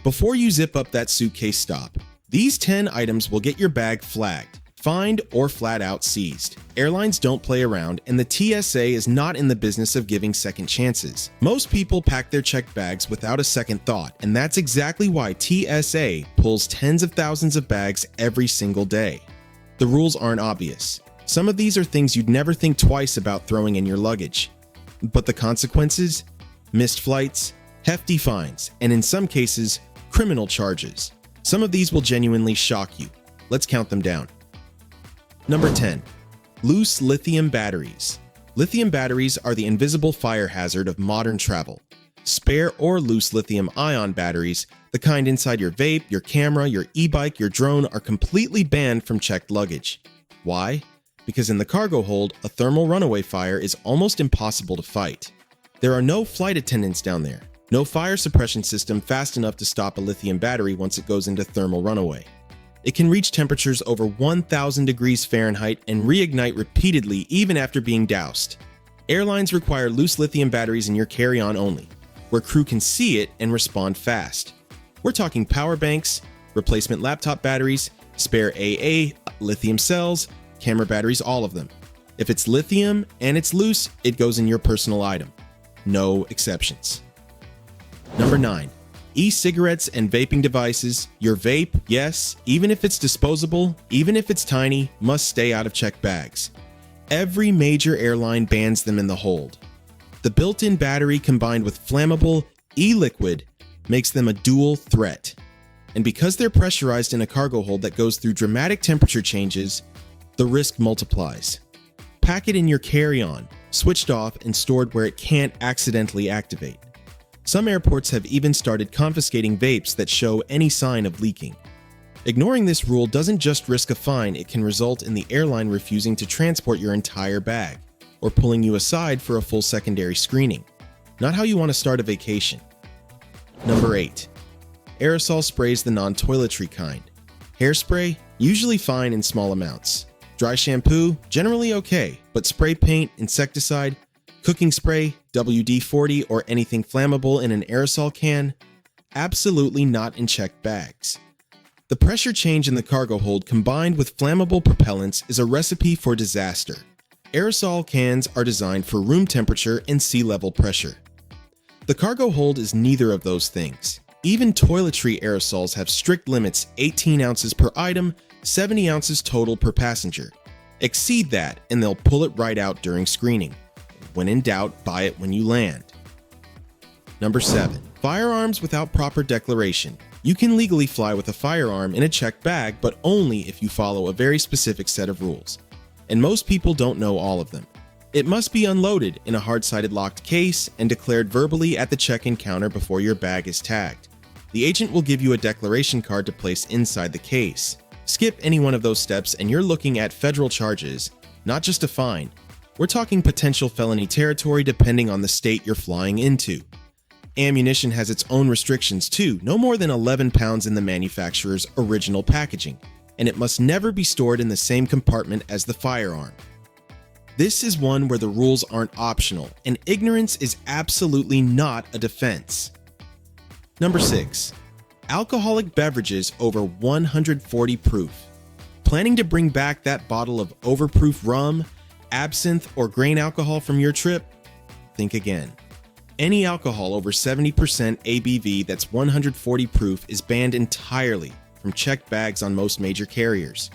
Before you zip up that suitcase, stop. These 10 items will get your bag flagged, fined, or flat out seized. Airlines don't play around, and the TSA is not in the business of giving second chances. Most people pack their checked bags without a second thought, and that's exactly why TSA pulls tens of thousands of bags every single day. The rules aren't obvious. Some of these are things you'd never think twice about throwing in your luggage. But the consequences? Missed flights, hefty fines, and in some cases, criminal charges. Some of these will genuinely shock you. Let's count them down. Number 10. Loose lithium batteries. Lithium batteries are the invisible fire hazard of modern travel. Spare or loose lithium-ion batteries, the kind inside your vape, your camera, your e-bike, your drone, are completely banned from checked luggage. Why? Because in the cargo hold, a thermal runaway fire is almost impossible to fight. There are no flight attendants down there, no fire suppression system fast enough to stop a lithium battery once it goes into thermal runaway. It can reach temperatures over 1,000 degrees Fahrenheit and reignite repeatedly even after being doused. Airlines require loose lithium batteries in your carry-on only, where crew can see it and respond fast. We're talking power banks, replacement laptop batteries, spare AA, lithium cells, camera batteries, all of them. If it's lithium and it's loose, it goes in your personal item. No exceptions. Number 9. E-cigarettes and vaping devices. Your vape, yes, even if it's disposable, even if it's tiny, must stay out of checked bags. Every major airline bans them in the hold. The built-in battery combined with flammable e-liquid makes them a dual threat. And because they're pressurized in a cargo hold that goes through dramatic temperature changes, the risk multiplies. Pack it in your carry-on, switched off and stored where it can't accidentally activate. Some airports have even started confiscating vapes that show any sign of leaking. Ignoring this rule doesn't just risk a fine, it can result in the airline refusing to transport your entire bag, or pulling you aside for a full secondary screening. Not how you want to start a vacation. Number 8. Aerosol sprays, the non-toiletry kind. Hairspray, usually fine in small amounts. Dry shampoo, generally okay, but spray paint, insecticide, cooking spray, WD-40, or anything flammable in an aerosol can, absolutely not in checked bags. The pressure change in the cargo hold combined with flammable propellants is a recipe for disaster. Aerosol cans are designed for room temperature and sea level pressure. The cargo hold is neither of those things. Even toiletry aerosols have strict limits: 18 ounces per item, 70 ounces total per passenger. Exceed that and they'll pull it right out during screening. When in doubt, buy it when you land. Number 7. Firearms without proper declaration. You can legally fly with a firearm in a checked bag, but only if you follow a very specific set of rules. And most people don't know all of them. It must be unloaded in a hard-sided locked case and declared verbally at the check-in counter before your bag is tagged. The agent will give you a declaration card to place inside the case. Skip any one of those steps and you're looking at federal charges, not just a fine. We're talking potential felony territory depending on the state you're flying into. Ammunition has its own restrictions too, no more than 11 pounds in the manufacturer's original packaging, and it must never be stored in the same compartment as the firearm. This is one where the rules aren't optional, and ignorance is absolutely not a defense. Number 6. Alcoholic beverages over 140 proof. Planning to bring back that bottle of overproof rum, absinthe, or grain alcohol from your trip? Think again. Any alcohol over 70% ABV that's 140 proof is banned entirely from checked bags on most major carriers.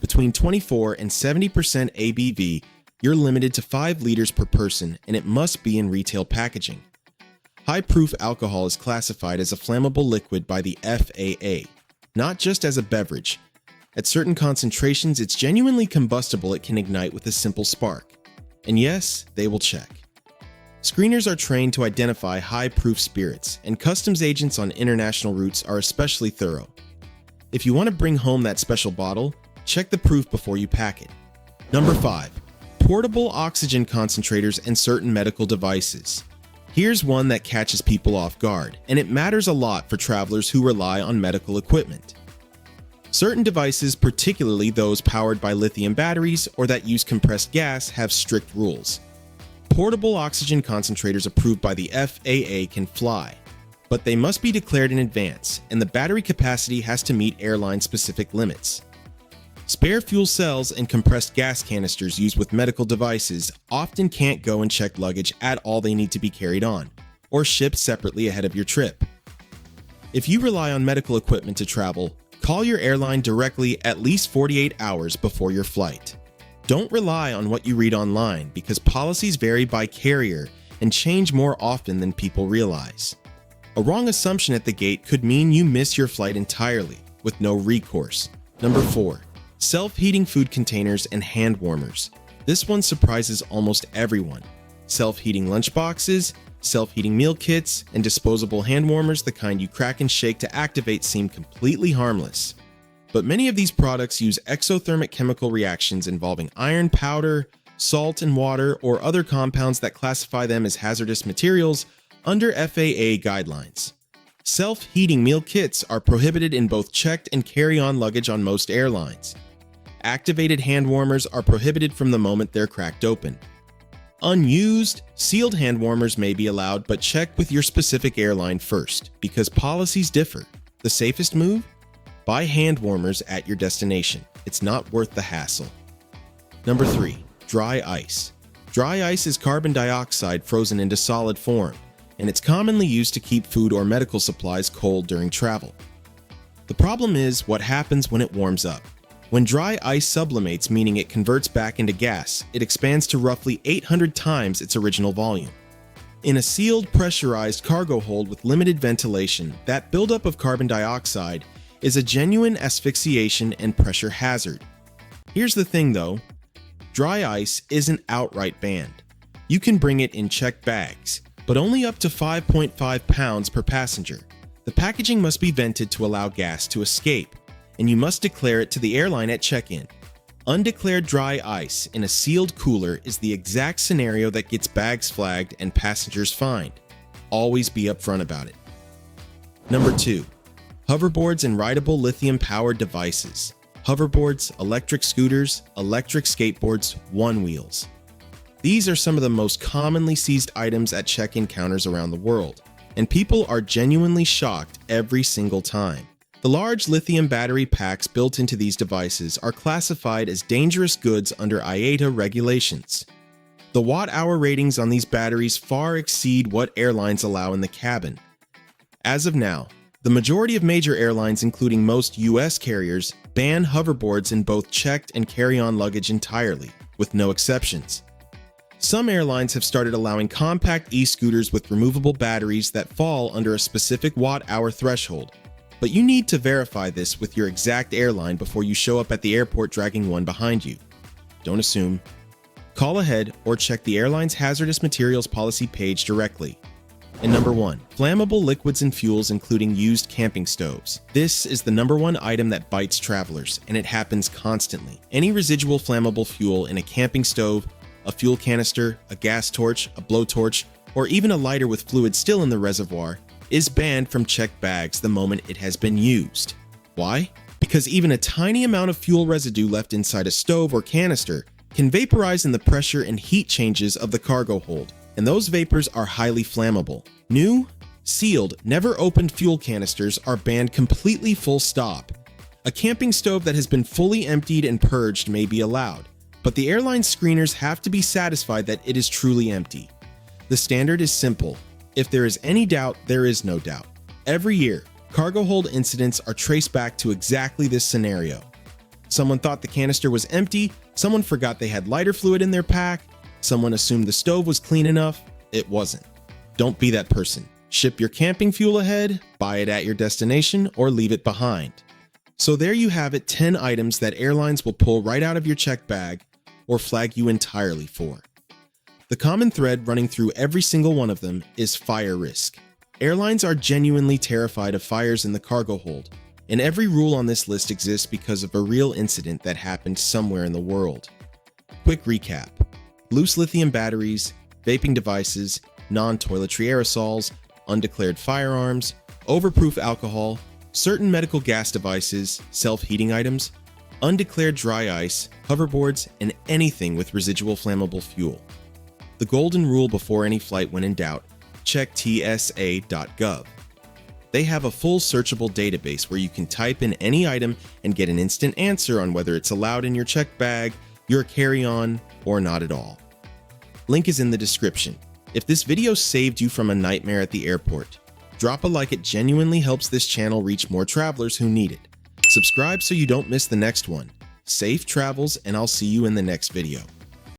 Between 24 and 70% ABV, you're limited to 5 liters per person, and it must be in retail packaging. High-proof alcohol is classified as a flammable liquid by the FAA, not just as a beverage. At certain concentrations, it's genuinely combustible. It can ignite with a simple spark. And yes, they will check. Screeners are trained to identify high-proof spirits, and customs agents on international routes are especially thorough. If you want to bring home that special bottle, check the proof before you pack it. Number 5. Portable oxygen concentrators and certain medical devices. Here's one that catches people off guard, and it matters a lot for travelers who rely on medical equipment. Certain devices, particularly those powered by lithium batteries or that use compressed gas, have strict rules. Portable oxygen concentrators approved by the FAA can fly. but they must be declared in advance, and the battery capacity has to meet airline-specific limits. Spare fuel cells and compressed gas canisters used with medical devices often can't go and check luggage at all. They need to be carried on, or shipped separately ahead of your trip. If you rely on medical equipment to travel, call your airline directly at least 48 hours before your flight. Don't rely on what you read online because policies vary by carrier and change more often than people realize. A wrong assumption at the gate could mean you miss your flight entirely, with no recourse. Number 4. Self-heating food containers and hand warmers. This one surprises almost everyone. Self-heating lunchboxes, self-heating meal kits, and disposable hand warmers, the kind you crack and shake to activate, seem completely harmless. But many of these products use exothermic chemical reactions involving iron powder, salt and water, or other compounds that classify them as hazardous materials under FAA guidelines. Self-heating meal kits are prohibited in both checked and carry-on luggage on most airlines. Activated hand warmers are prohibited from the moment they're cracked open. Unused, sealed hand warmers may be allowed, but check with your specific airline first, because policies differ. The safest move? Buy hand warmers at your destination. It's not worth the hassle. Number 3. Dry ice. Dry ice is carbon dioxide frozen into solid form, and it's commonly used to keep food or medical supplies cold during travel. The problem is what happens when it warms up. When dry ice sublimates, meaning it converts back into gas, it expands to roughly 800 times its original volume. In a sealed, pressurized cargo hold with limited ventilation, that buildup of carbon dioxide is a genuine asphyxiation and pressure hazard. Here's the thing though, dry ice isn't outright banned. You can bring it in checked bags, but only up to 5.5 pounds per passenger. The packaging must be vented to allow gas to escape, and you must declare it to the airline at check-in. Undeclared dry ice in a sealed cooler is the exact scenario that gets bags flagged and passengers fined. Always be upfront about it. Number 2. Hoverboards and rideable lithium-powered devices. Hoverboards, electric scooters, electric skateboards, one-wheels. These are some of the most commonly seized items at check-in counters around the world, and people are genuinely shocked every single time. The large lithium battery packs built into these devices are classified as dangerous goods under IATA regulations. The watt-hour ratings on these batteries far exceed what airlines allow in the cabin. As of now, the majority of major airlines, including most US carriers, ban hoverboards in both checked and carry-on luggage entirely, with no exceptions. Some airlines have started allowing compact e-scooters with removable batteries that fall under a specific watt-hour threshold, but you need to verify this with your exact airline before you show up at the airport dragging one behind you. Don't assume. Call ahead or check the airline's hazardous materials policy page directly. And number 1, flammable liquids and fuels, including used camping stoves. This is the number 1 item that bites travelers, and it happens constantly. Any residual flammable fuel in a camping stove, a fuel canister, a gas torch, a blowtorch, or even a lighter with fluid still in the reservoir is banned from checked bags the moment it has been used. Why? Because even a tiny amount of fuel residue left inside a stove or canister can vaporize in the pressure and heat changes of the cargo hold, and those vapors are highly flammable. New, sealed, never opened fuel canisters are banned completely, full stop. A camping stove that has been fully emptied and purged may be allowed, but the airline screeners have to be satisfied that it is truly empty. The standard is simple. If there is any doubt, there is no doubt. Every year, cargo hold incidents are traced back to exactly this scenario. Someone thought the canister was empty, someone forgot they had lighter fluid in their pack, someone assumed the stove was clean enough. It wasn't. Don't be that person. Ship your camping fuel ahead, buy it at your destination, or leave it behind. So there you have it, 10 items that airlines will pull right out of your check bag or flag you entirely for. The common thread running through every single one of them is fire risk. Airlines are genuinely terrified of fires in the cargo hold, and every rule on this list exists because of a real incident that happened somewhere in the world. Quick recap: loose lithium batteries, vaping devices, non-toiletry aerosols, undeclared firearms, overproof alcohol, certain medical gas devices, self-heating items, undeclared dry ice, hoverboards, and anything with residual flammable fuel. The golden rule before any flight: when in doubt, check tsa.gov. They have a full searchable database where you can type in any item and get an instant answer on whether it's allowed in your checked bag, your carry-on, or not at all. Link is in the description. If this video saved you from a nightmare at the airport, drop a like. It genuinely helps this channel reach more travelers who need it. Subscribe so you don't miss the next one. Safe travels, and I'll see you in the next video.